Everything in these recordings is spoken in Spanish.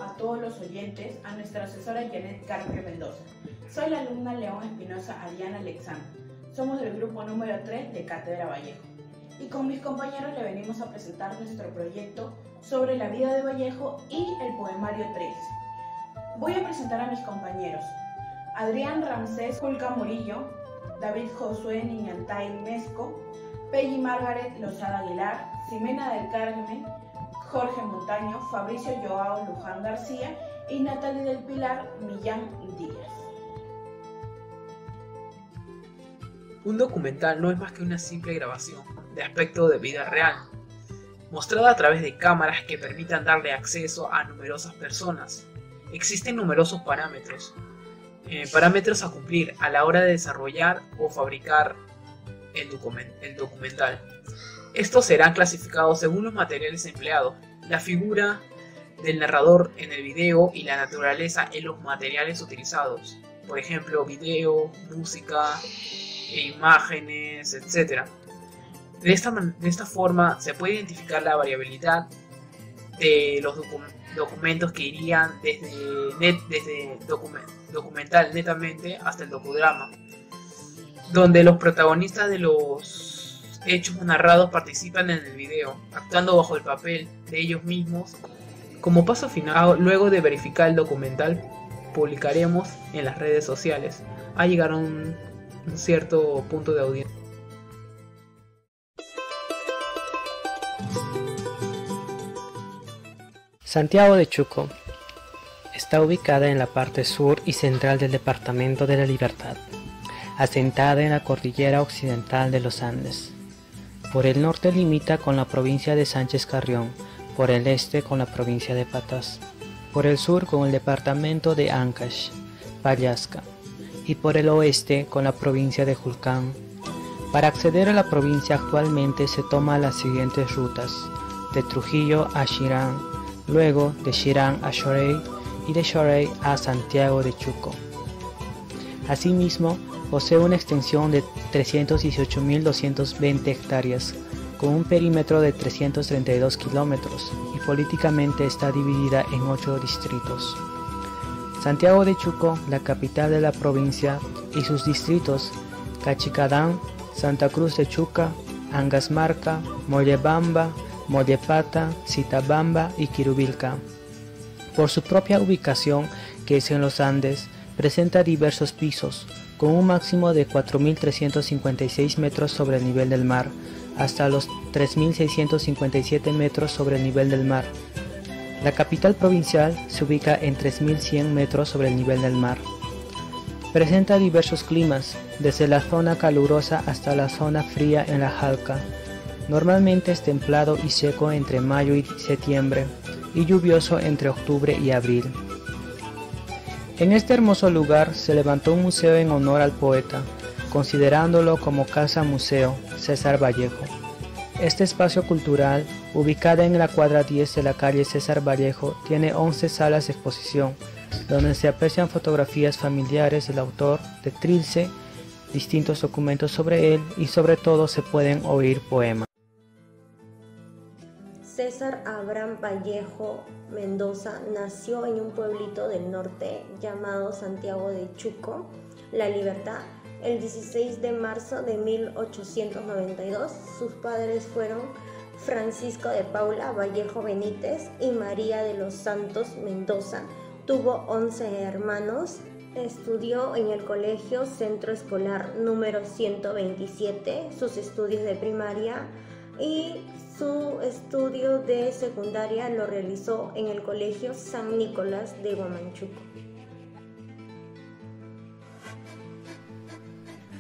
a todos los oyentes a nuestra asesora Janet Carpio Mendoza. Soy la alumna León Espinosa Ariana Alexandra. Somos del grupo número 3 de Cátedra Vallejo. Y con mis compañeros le venimos a presentar nuestro proyecto sobre la vida de Vallejo y el poemario 13. Voy a presentar a mis compañeros: Adrián Ramsés Julca Murillo, David Josué Niñantay Mesco, Peggy Margaret Lozada Aguilar, Ximena del Carmen, Jorge Montaño, Fabricio Joao Luján García y Natalie del Pilar Millán Díaz. Un documental no es más que una simple grabación de aspecto de vida real, mostrada a través de cámaras que permitan darle acceso a numerosas personas. Existen numerosos parámetros a cumplir a la hora de desarrollar o fabricar el documental. Estos serán clasificados según los materiales empleados, la figura del narrador en el video y la naturaleza en los materiales utilizados, por ejemplo, video, música, imágenes, etc. De esta forma se puede identificar la variabilidad de los documentos que irían desde documental netamente hasta el docudrama, donde los protagonistas de los hechos narrados participan en el video, actuando bajo el papel de ellos mismos. Como paso final, luego de verificar el documental, publicaremos en las redes sociales a llegar a un cierto punto de audiencia. Santiago de Chuco está ubicada en la parte sur y central del departamento de La Libertad, asentada en la cordillera occidental de los Andes. Por el norte limita con la provincia de Sánchez Carrión, por el este con la provincia de Patás, por el sur con el departamento de Ancash, Pallasca, y por el oeste con la provincia de Julcán. Para acceder a la provincia actualmente se toman las siguientes rutas: de Trujillo a Chirán, luego de Chirán a Chorey y de Chorey a Santiago de Chuco. Asimismo, posee una extensión de 318.220 hectáreas, con un perímetro de 332 kilómetros, y políticamente está dividida en 8 distritos. Santiago de Chuco, la capital de la provincia, y sus distritos: Cachicadán, Santa Cruz de Chuca, Angasmarca, Mollebamba, Mollepata, Zitabamba y Quirubilca. Por su propia ubicación, que es en los Andes, presenta diversos pisos, con un máximo de 4.356 metros sobre el nivel del mar, hasta los 3.657 metros sobre el nivel del mar. La capital provincial se ubica en 3.100 metros sobre el nivel del mar. Presenta diversos climas, desde la zona calurosa hasta la zona fría en la Jalca. Normalmente es templado y seco entre mayo y septiembre, y lluvioso entre octubre y abril. En este hermoso lugar se levantó un museo en honor al poeta, considerándolo como casa museo César Vallejo. Este espacio cultural, ubicada en la cuadra 10 de la calle César Vallejo, tiene 11 salas de exposición, donde se aprecian fotografías familiares del autor de Trilce, distintos documentos sobre él y sobre todo se pueden oír poemas. César Abraham Vallejo Mendoza nació en un pueblito del norte llamado Santiago de Chuco, La Libertad, el 16 de marzo de 1892. Sus padres fueron Francisco de Paula Vallejo Benítez y María de los Santos Mendoza. Tuvo 11 hermanos. Estudió en el Colegio Centro Escolar número 127, sus estudios de primaria, y su estudio de secundaria lo realizó en el Colegio San Nicolás de Huamachuco.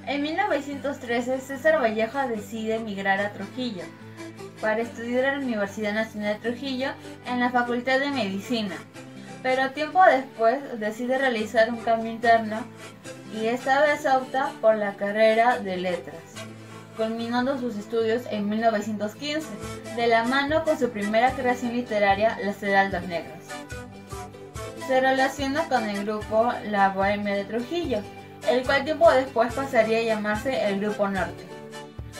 En 1913, César Vallejo decide emigrar a Trujillo para estudiar en la Universidad Nacional de Trujillo en la Facultad de Medicina, pero tiempo después decide realizar un cambio interno y esta vez opta por la carrera de Letras, culminando sus estudios en 1915, de la mano con su primera creación literaria, Las Heraldas Negras. Se relaciona con el grupo La Bohemia de Trujillo, el cual tiempo después pasaría a llamarse el Grupo Norte.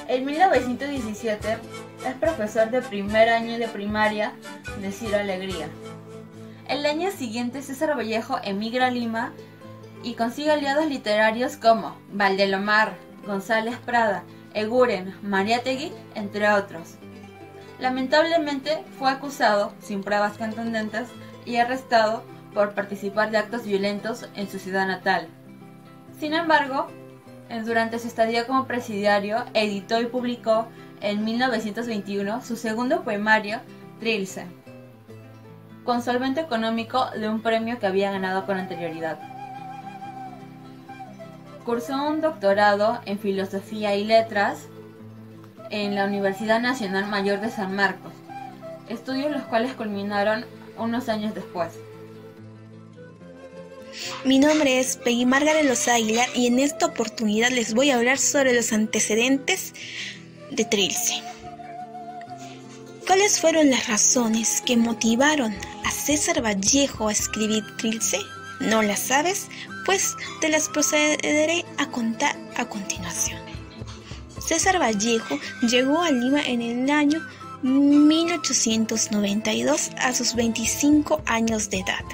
En 1917 es profesor de primer año de primaria de Ciro Alegría. El año siguiente César Vallejo emigra a Lima y consigue aliados literarios como Valdelomar, González Prada, Eguren, Mariátegui, entre otros. Lamentablemente fue acusado, sin pruebas contundentes, y arrestado por participar de actos violentos en su ciudad natal. Sin embargo, durante su estadía como presidiario, editó y publicó en 1921 su segundo poemario, Trilce, con solvento económico de un premio que había ganado con anterioridad. Cursó un doctorado en Filosofía y Letras en la Universidad Nacional Mayor de San Marcos, estudios los cuales culminaron unos años después. Mi nombre es Peggy Margaret Loza Aguilar y en esta oportunidad les voy a hablar sobre los antecedentes de Trilce. ¿Cuáles fueron las razones que motivaron a César Vallejo a escribir Trilce? ¿No las sabes? Pues te las procederé a contar a continuación. César Vallejo llegó a Lima en el año 1892 a sus 25 años de edad,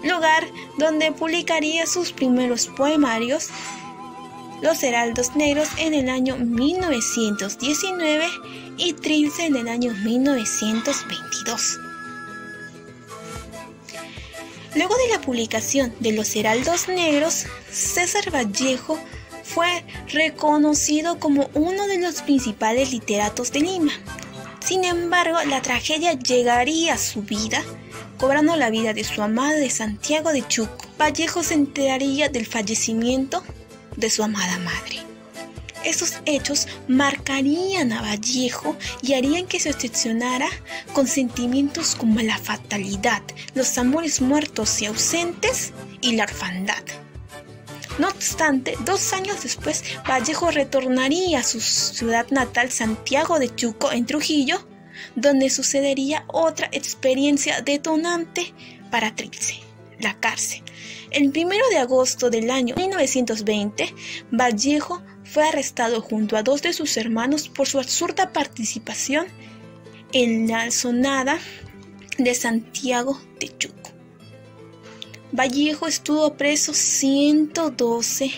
lugar donde publicaría sus primeros poemarios, Los Heraldos Negros, en el año 1919 y Trilce en el año 1922. Luego de la publicación de Los Heraldos Negros, César Vallejo fue reconocido como uno de los principales literatos de Lima. Sin embargo, la tragedia llegaría a su vida, cobrando la vida de su amada de Santiago de Chuco. Vallejo se enteraría del fallecimiento de su amada madre. Esos hechos marcarían a Vallejo y harían que se obsesionara con sentimientos como la fatalidad, los amores muertos y ausentes y la orfandad. No obstante, 2 años después, Vallejo retornaría a su ciudad natal, Santiago de Chuco, en Trujillo, donde sucedería otra experiencia detonante para Trilce, la cárcel. El 1 de agosto del año 1920, Vallejo fue arrestado junto a 2 de sus hermanos por su absurda participación en la Alzonada de Santiago de Chuco. Vallejo estuvo preso 112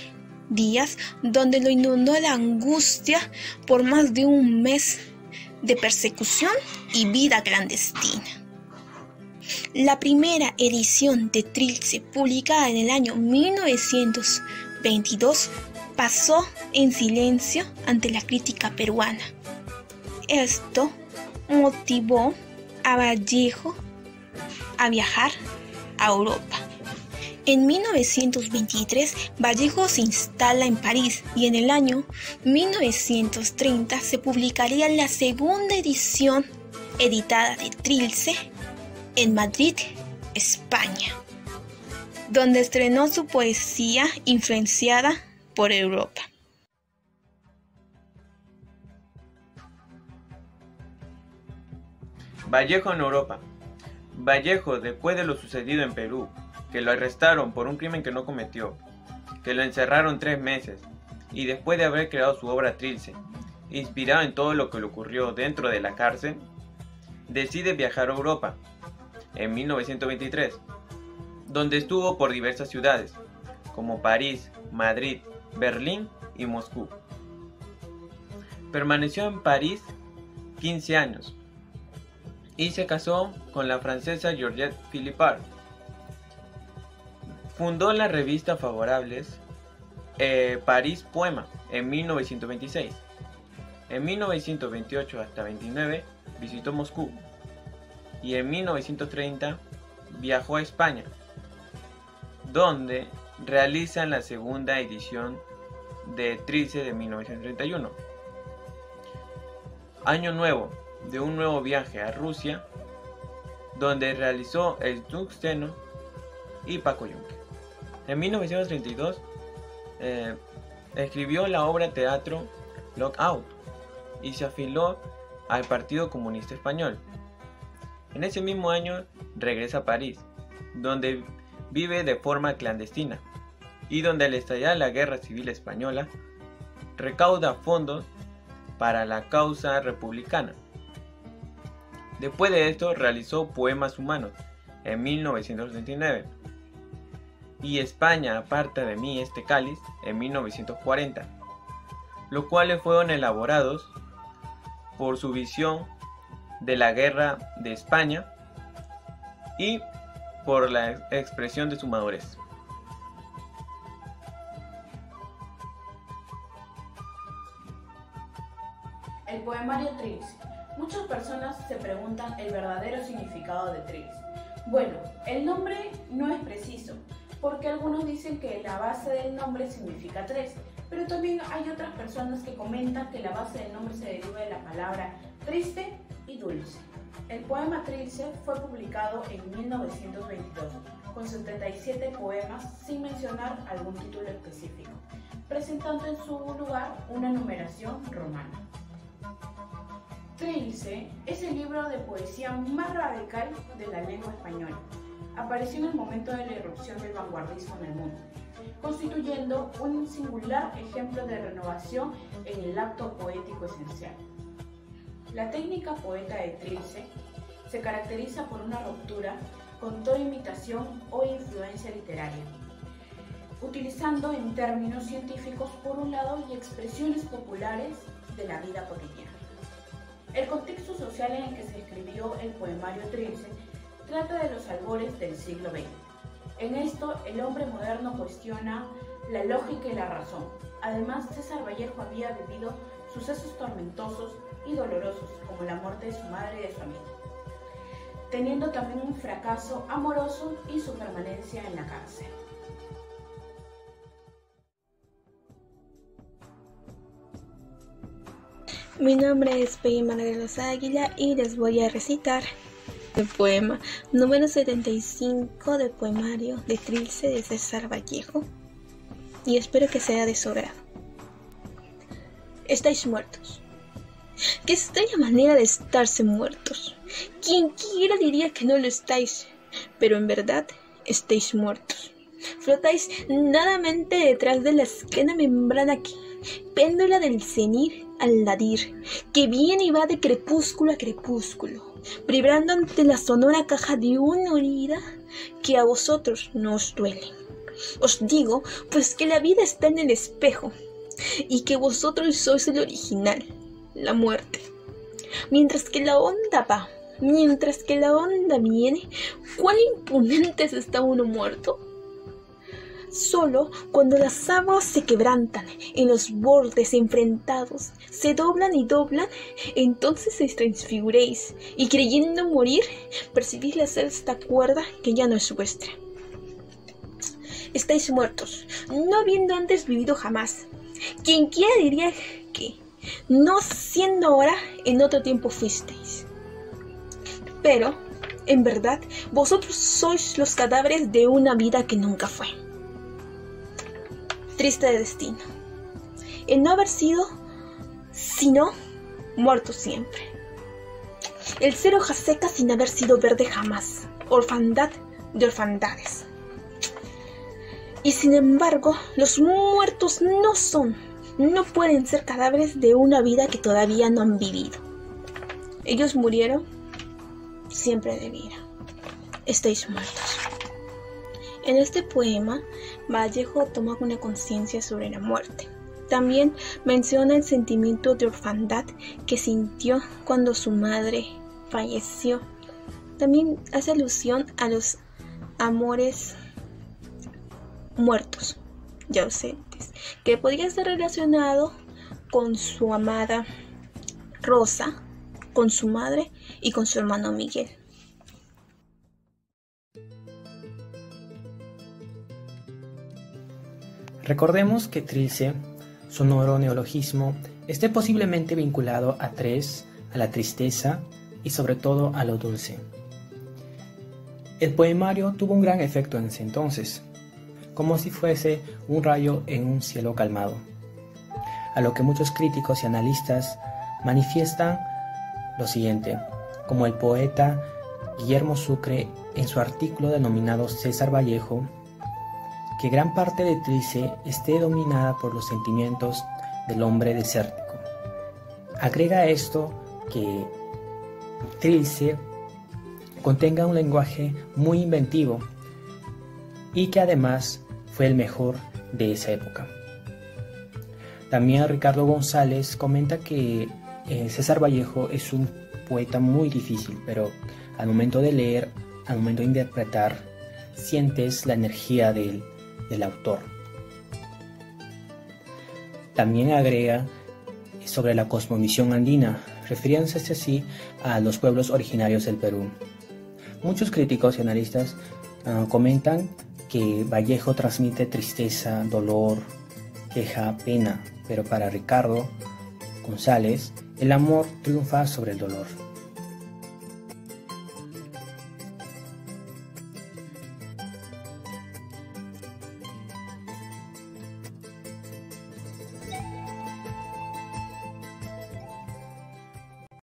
días, donde lo inundó la angustia por más de un mes de persecución y vida clandestina. La primera edición de Trilce, publicada en el año 1922, pasó en silencio ante la crítica peruana. Esto motivó a Vallejo a viajar a Europa. En 1923, Vallejo se instala en París y en el año 1930 se publicaría la segunda edición editada de Trilce en Madrid, España, donde estrenó su poesía influenciada por Europa. Vallejo en Europa. Vallejo, después de lo sucedido en Perú, que lo arrestaron por un crimen que no cometió, que lo encerraron 3 meses, y después de haber creado su obra Trilce, inspirado en todo lo que le ocurrió dentro de la cárcel, decide viajar a Europa en 1923, donde estuvo por diversas ciudades, como París, Madrid, Berlín y Moscú. Permaneció en París 15 años y se casó con la francesa Georgette Philippard. Fundó la revista Favorables París Poema en 1926. En 1928 hasta 29 visitó Moscú y en 1930 viajó a España, donde realizan la segunda edición de Trilce de 1931. Año nuevo, de un nuevo viaje a Rusia, donde realizó El Tuxteno y Paco Yunque. En 1932 escribió la obra teatro Lockout y se afilió al Partido Comunista Español. En ese mismo año regresa a París, donde vive de forma clandestina y donde al estallar la Guerra Civil Española recauda fondos para la causa republicana. Después de esto realizó Poemas Humanos en 1939 y España aparta de mí este cáliz en 1940, los cuales fueron elaborados por su visión de la guerra de España y por la expresión de su madurez. El poemario Trilce. Muchas personas se preguntan el verdadero significado de Trilce. Bueno, el nombre no es preciso, porque algunos dicen que la base del nombre significa tres, pero también hay otras personas que comentan que la base del nombre se deriva de la palabra triste y dulce. El poema Trilce fue publicado en 1922, con 77 poemas sin mencionar algún título específico, presentando en su lugar una numeración romana. Trilce es el libro de poesía más radical de la lengua española. Apareció en el momento de la irrupción del vanguardismo en el mundo, constituyendo un singular ejemplo de renovación en el acto poético esencial. La técnica poeta de Trilce se caracteriza por una ruptura con toda imitación o influencia literaria, utilizando en términos científicos por un lado y expresiones populares de la vida cotidiana. El contexto social en el que se escribió el poemario Trilce trata de los albores del siglo XX. En esto, el hombre moderno cuestiona la lógica y la razón. Además, César Vallejo había vivido sucesos tormentosos y dolorosos, como la muerte de su madre y de su amigo, teniendo también un fracaso amoroso y su permanencia en la cárcel. Mi nombre es Peggy Margaros Águila y les voy a recitar el poema número 75 del poemario de Trilce de César Vallejo, y espero que sea de su agrado. Estáis muertos. ¡Qué extraña manera de estarse muertos! Quien quiera diría que no lo estáis, pero en verdad estáis muertos. Flotáis nadamente detrás de la esquena membrana que, péndula del cenir al ladir, que viene y va de crepúsculo a crepúsculo, vibrando ante la sonora caja de una herida que a vosotros no os duele. Os digo, pues, que la vida está en el espejo, y que vosotros sois el original, la muerte. Mientras que la onda va, mientras que la onda viene, ¿cuán imponentes está uno muerto? Solo cuando las aguas se quebrantan en los bordes enfrentados, se doblan y doblan, entonces os transfiguréis, y creyendo morir, percibís la sexta cuerda que ya no es vuestra. Estáis muertos, no habiendo antes vivido jamás. Quien quiera diría que, no siendo ahora, en otro tiempo fuisteis. Pero, en verdad, vosotros sois los cadáveres de una vida que nunca fue. Triste destino, el no haber sido, sino muerto siempre. El ser hoja seca sin haber sido verde jamás, orfandad de orfandades. Y sin embargo, los muertos no pueden ser cadáveres de una vida que todavía no han vivido. Ellos murieron siempre de vida. Estáis muertos. En este poema, Vallejo toma una conciencia sobre la muerte. También menciona el sentimiento de orfandad que sintió cuando su madre falleció. También hace alusión a los amores muertos, ya ausentes, que podría estar relacionado con su amada Rosa, con su madre y con su hermano Miguel. Recordemos que Trilce, sonoro neologismo, esté posiblemente vinculado a tres, a la tristeza y sobre todo a lo dulce. El poemario tuvo un gran efecto en ese entonces, como si fuese un rayo en un cielo calmado, a lo que muchos críticos y analistas manifiestan lo siguiente, como el poeta Guillermo Sucre en su artículo denominado César Vallejo, que gran parte de Trilce esté dominada por los sentimientos del hombre desértico. Agrega a esto que Trilce contenga un lenguaje muy inventivo y que además fue el mejor de esa época. También Ricardo González comenta que César Vallejo es un poeta muy difícil, pero al momento de leer, al momento de interpretar, sientes la energía del autor. También agrega sobre la cosmovisión andina, refiriéndose así a los pueblos originarios del Perú. Muchos críticos y analistas comentan que Vallejo transmite tristeza, dolor, queja, pena, pero para Ricardo González, el amor triunfa sobre el dolor.